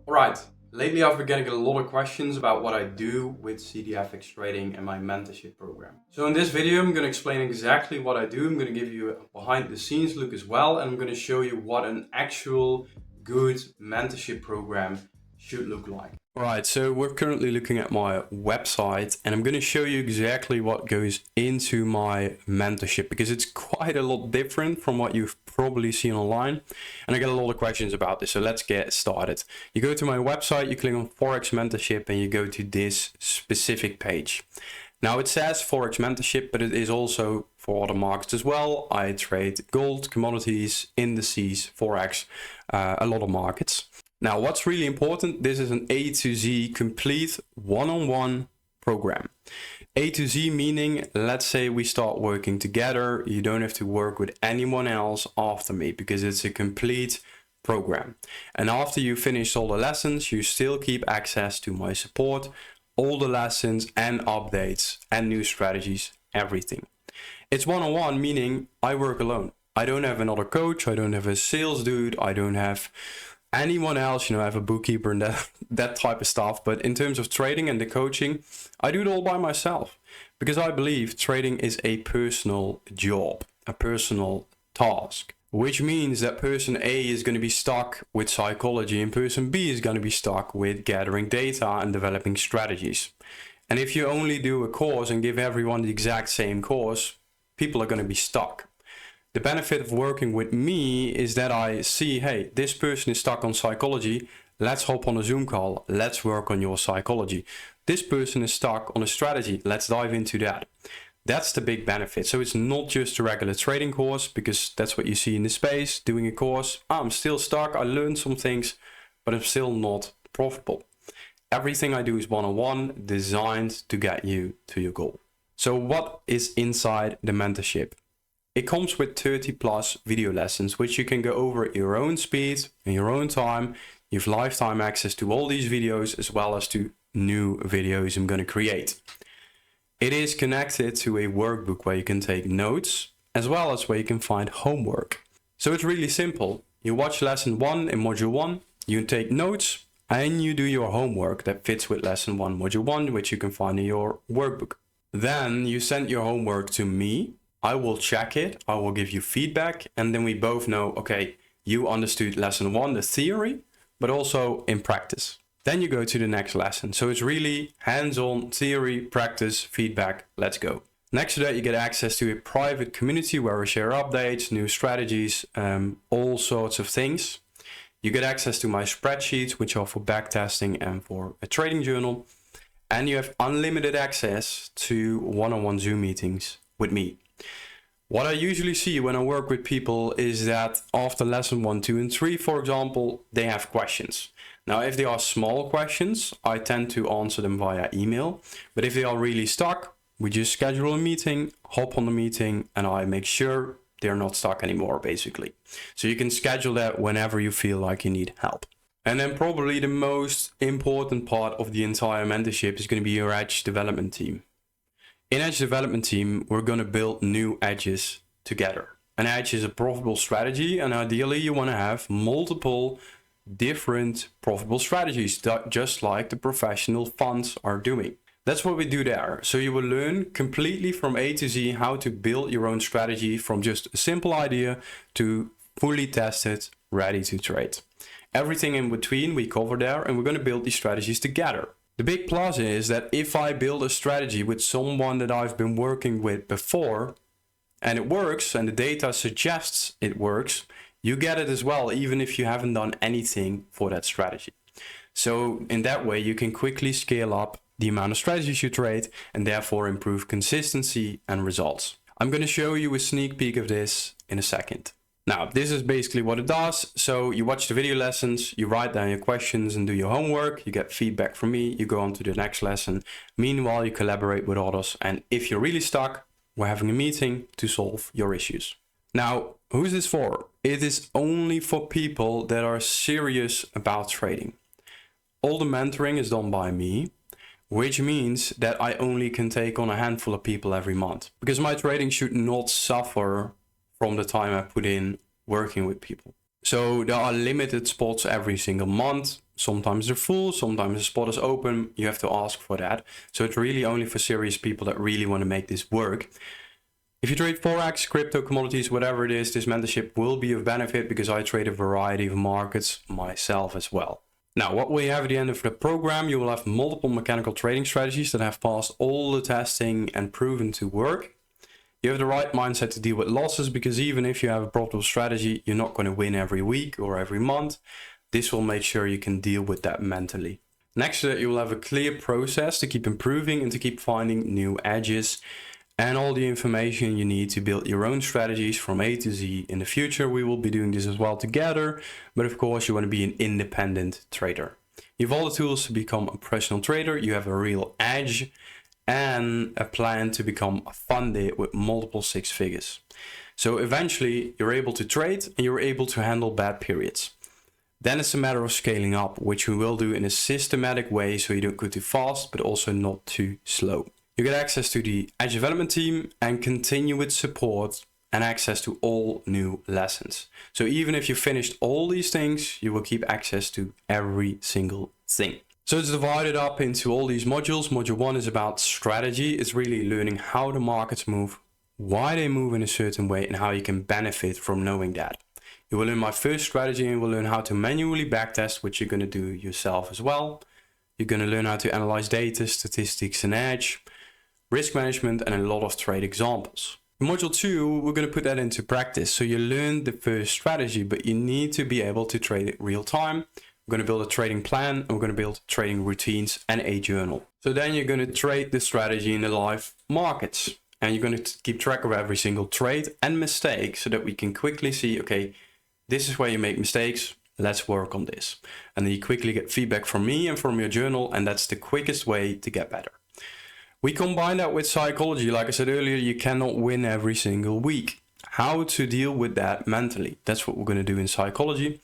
Alright, lately I've been getting a lot of questions about what I do with CDFX trading and my mentorship program. So in this video I'm going to explain exactly what I do. I'm going to give you a behind the scenes look as well, and I'm going to show you what an actual good mentorship program should look like. Alright, so we're currently looking at my website and I'm going to show you exactly what goes into my mentorship, because it's quite a lot different from what you've probably seen online, and I get a lot of questions about this. So let's get started. You go to my website, you click on Forex Mentorship, and you go to this specific page. Now it says Forex Mentorship, but it is also for other markets as well. I trade gold, commodities, indices, Forex, a lot of markets. Now, what's really important, this is an A to Z complete one-on-one program. A to Z meaning, let's say we start working together, you don't have to work with anyone else after me, because it's a complete program. And after you finish all the lessons, you still keep access to my support, all the lessons and updates and new strategies, everything. It's one-on-one, meaning I work alone. I don't have another coach, I don't have a sales dude, I don't have anyone else, I have a bookkeeper and that type of stuff. But in terms of trading and the coaching, I do it all by myself, because I believe trading is a personal job, a personal task, which means that person A is going to be stuck with psychology and person B is going to be stuck with gathering data and developing strategies. And if you only do a course and give everyone the exact same course, people are going to be stuck. The benefit of working with me is that I see, hey, this person is stuck on psychology. Let's hop on a Zoom call. Let's work on your psychology. This person is stuck on a strategy. Let's dive into that. That's the big benefit. So it's not just a regular trading course, because that's what you see in the space, doing a course. I'm still stuck. I learned some things, but I'm still not profitable. Everything I do is one-on-one, designed to get you to your goal. So what is inside the mentorship? It comes with 30 plus video lessons, which you can go over at your own speed, in your own time. You have lifetime access to all these videos, as well as to new videos I'm going to create. It is connected to a workbook where you can take notes, as well as where you can find homework. So it's really simple. You watch lesson 1 in module 1, you take notes, and you do your homework that fits with lesson 1, module 1, which you can find in your workbook. Then you send your homework to me. I will check it, I will give you feedback, and then we both know, okay, you understood lesson 1, the theory, but also in practice. Then you go to the next lesson. So it's really hands-on theory, practice, feedback, let's go. Next to that, you get access to a private community where we share updates, new strategies, all sorts of things. You get access to my spreadsheets, which are for backtesting and for a trading journal. And you have unlimited access to one-on-one Zoom meetings with me. What I usually see when I work with people is that after lesson 1, 2, and 3, for example, they have questions. Now, if they are small questions, I tend to answer them via email. But if they are really stuck, we just schedule a meeting, hop on the meeting, and I make sure they're not stuck anymore, basically. So you can schedule that whenever you feel like you need help. And then probably the most important part of the entire mentorship is going to be your edge development team. In Edge Development Team, we're going to build new edges together. An edge is a profitable strategy, and ideally you want to have multiple different profitable strategies, just like the professional funds are doing. That's what we do there. So you will learn completely from A to Z how to build your own strategy, from just a simple idea to fully tested, ready to trade. Everything in between we cover there, and we're going to build these strategies together. The big plus is that if I build a strategy with someone that I've been working with before, and it works, and the data suggests it works, you get it as well, even if you haven't done anything for that strategy. So in that way, you can quickly scale up the amount of strategies you trade and therefore improve consistency and results. I'm going to show you a sneak peek of this in a second. Now, this is basically what it does. So you watch the video lessons, you write down your questions and do your homework, you get feedback from me, you go on to the next lesson. Meanwhile, you collaborate with others. And if you're really stuck, we're having a meeting to solve your issues. Now, who's this for? It is only for people that are serious about trading. All the mentoring is done by me, which means that I only can take on a handful of people every month, because my trading should not suffer from the time I put in working with people. So there are limited spots every single month. Sometimes they're full, sometimes the spot is open. You have to ask for that. So it's really only for serious people that really want to make this work. If you trade Forex, crypto, commodities, whatever it is, this mentorship will be of benefit because I trade a variety of markets myself as well. Now, what we have at the end of the program, you will have multiple mechanical trading strategies that have passed all the testing and proven to work. You have the right mindset to deal with losses because even if you have a profitable strategy, you're not going to win every week or every month. This will make sure you can deal with that mentally. Next to that, you will have a clear process to keep improving and to keep finding new edges and all the information you need to build your own strategies from A to Z. In the future, we will be doing this as well together, but of course you want to be an independent trader. You have all the tools to become a professional trader, you have a real edge and a plan to become funded with multiple six figures. So eventually you're able to trade and you're able to handle bad periods. Then it's a matter of scaling up, which we will do in a systematic way so you don't go too fast, but also not too slow. You get access to the Edge development team and continue with support and access to all new lessons. So even if you finished all these things, you will keep access to every single thing. So it's divided up into all these modules. Module 1 is about strategy. It's really learning how the markets move, why they move in a certain way, and how you can benefit from knowing that. You will learn my first strategy and will learn how to manually backtest, which you're going to do yourself as well. You're going to learn how to analyze data, statistics, and edge, risk management, and a lot of trade examples. In module 2, we're going to put that into practice. So you learn the first strategy, but you need to be able to trade it real time. We're going to build a trading plan, and we're going to build trading routines and a journal. So then you're going to trade the strategy in the live markets, and you're going to keep track of every single trade and mistake so that we can quickly see, okay, this is where you make mistakes. Let's work on this. And then you quickly get feedback from me and from your journal, and that's the quickest way to get better. We combine that with psychology. Like I said earlier, you cannot win every single week. How to deal with that mentally. That's what we're going to do in psychology.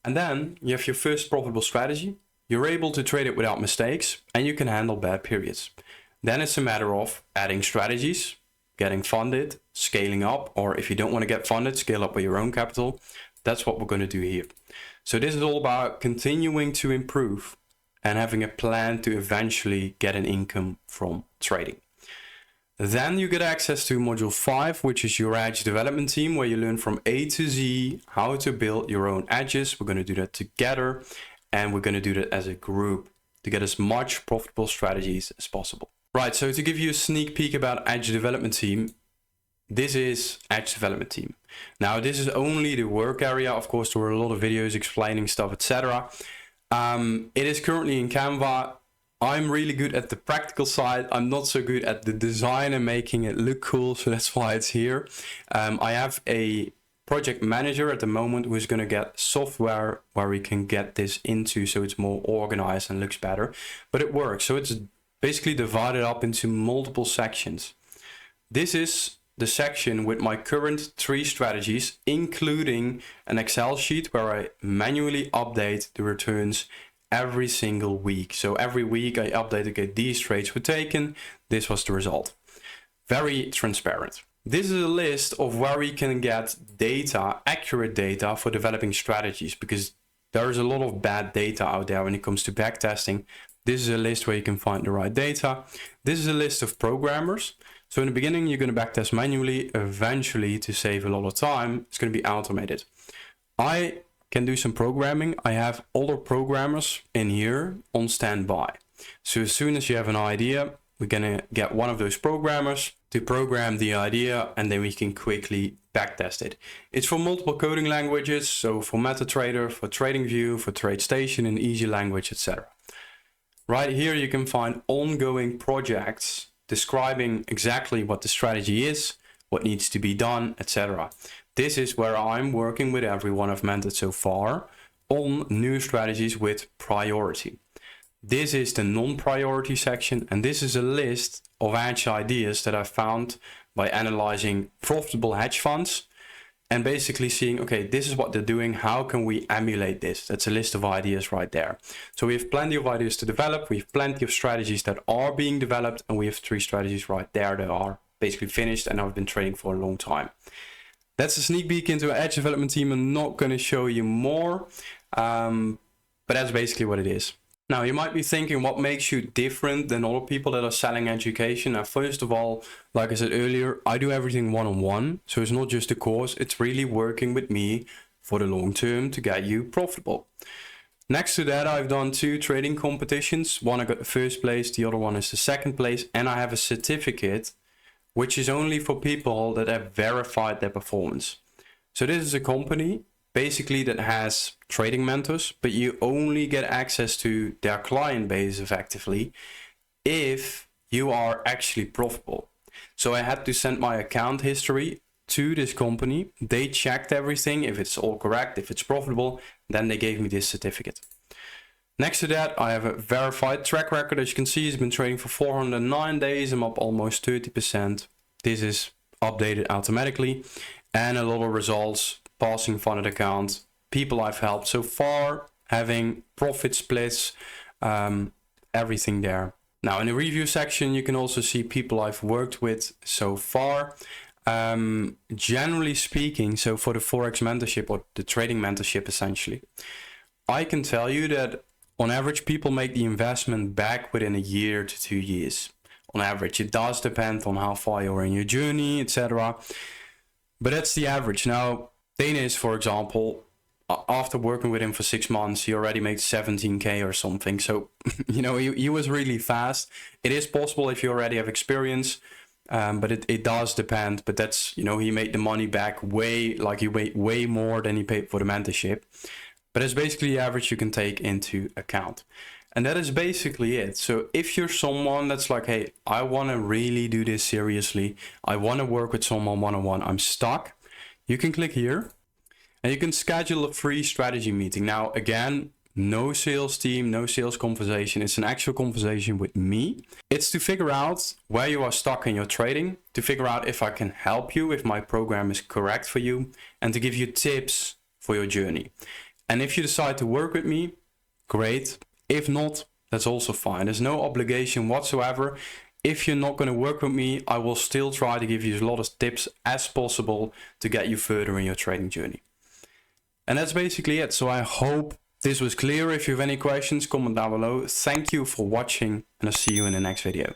And then you have your first profitable strategy. You're able to trade it without mistakes and you can handle bad periods. Then it's a matter of adding strategies, getting funded, scaling up, or if you don't want to get funded, scale up with your own capital. That's what we're going to do here. So this is all about continuing to improve and having a plan to eventually get an income from trading. Then you get access to module 5, which is your edge development team, where you learn from A to Z how to build your own edges. We're going to do that together, and we're going to do that as a group to get as much profitable strategies as possible. Right, so to give you a sneak peek about edge development team, this is edge development team. Now this is only the work area. Of course, there were a lot of videos explaining stuff, etc. It is currently in Canva. I'm really good at the practical side. I'm not so good at the design and making it look cool, so that's why it's here. I have a project manager at the moment who's going to get software where we can get this into so it's more organized and looks better, but it works. So it's basically divided up into multiple sections. This is the section with my current 3 strategies, including an Excel sheet where I manually update the returns every single week. So every week I update, okay, these trades were taken, this was the result. Very transparent. This is a list of where we can get data, accurate data for developing strategies, because there is a lot of bad data out there when it comes to backtesting. This is a list where you can find the right data. This is a list of programmers. So in the beginning, you're going to backtest manually. Eventually, to save a lot of time, it's going to be automated. I can do some programming. I have other programmers in here on standby. So as soon as you have an idea, we're going to get one of those programmers to program the idea, and then we can quickly backtest it. It's for multiple coding languages, so for MetaTrader, for TradingView, for TradeStation, in easy language, etc. Right here you can find ongoing projects describing exactly what the strategy is, what needs to be done, etc. This is where I'm working with everyone I've mentored so far on new strategies with priority. This is the non-priority section, and this is a list of hedge ideas that I found by analyzing profitable hedge funds and basically seeing, okay, this is what they're doing, how can we emulate this? That's a list of ideas right there. So we have plenty of ideas to develop, we have plenty of strategies that are being developed, and we have 3 strategies right there that are basically finished and I've been trading for a long time. That's a sneak peek into our edge development team. I'm not going to show you more. But that's basically what it is. Now, you might be thinking, what makes you different than other people that are selling education? Now, first of all, like I said earlier, I do everything one-on-one. So it's not just a course, it's really working with me for the long term to get you profitable. Next to that, I've done 2 trading competitions. One I got the first place, the other one is the second place. And I have a certificate, which is only for people that have verified their performance. So this is a company basically that has trading mentors, but you only get access to their client base effectively if you are actually profitable. So I had to send my account history to this company. They checked everything. If it's all correct, if it's profitable, then they gave me this certificate. Next to that, I have a verified track record. As you can see, it's been trading for 409 days. I'm up almost 30%. This is updated automatically, and a lot of results, passing funded account, people I've helped so far, having profit splits, everything there. Now in the review section, you can also see people I've worked with so far. Generally speaking, so for the Forex mentorship or the trading mentorship essentially, I can tell you that on average, people make the investment back within a year to 2 years. On average, it does depend on how far you are in your journey, etc. But that's the average. Now, Dennis, for example, after working with him for 6 months, he already made 17K or something. So, you know, he was really fast. It is possible if you already have experience, but it does depend. But that's, you know, he made the money back way more than he paid for the mentorship. But it's basically the average you can take into account. And that is basically it. So if you're someone that's like, hey, I want to really do this seriously, I want to work with someone one-on-one, I'm stuck, you can click here and you can schedule a free strategy meeting. Now, again, no sales team, no sales conversation. It's an actual conversation with me. It's to figure out where you are stuck in your trading, to figure out if I can help you, if my program is correct for you, and to give you tips for your journey. And if you decide to work with me, great. If not, that's also fine. There's no obligation whatsoever. If you're not going to work with me, I will still try to give you a lot of tips as possible to get you further in your trading journey. And that's basically it. So I hope this was clear. If you have any questions, comment down below. Thank you for watching, and I'll see you in the next video.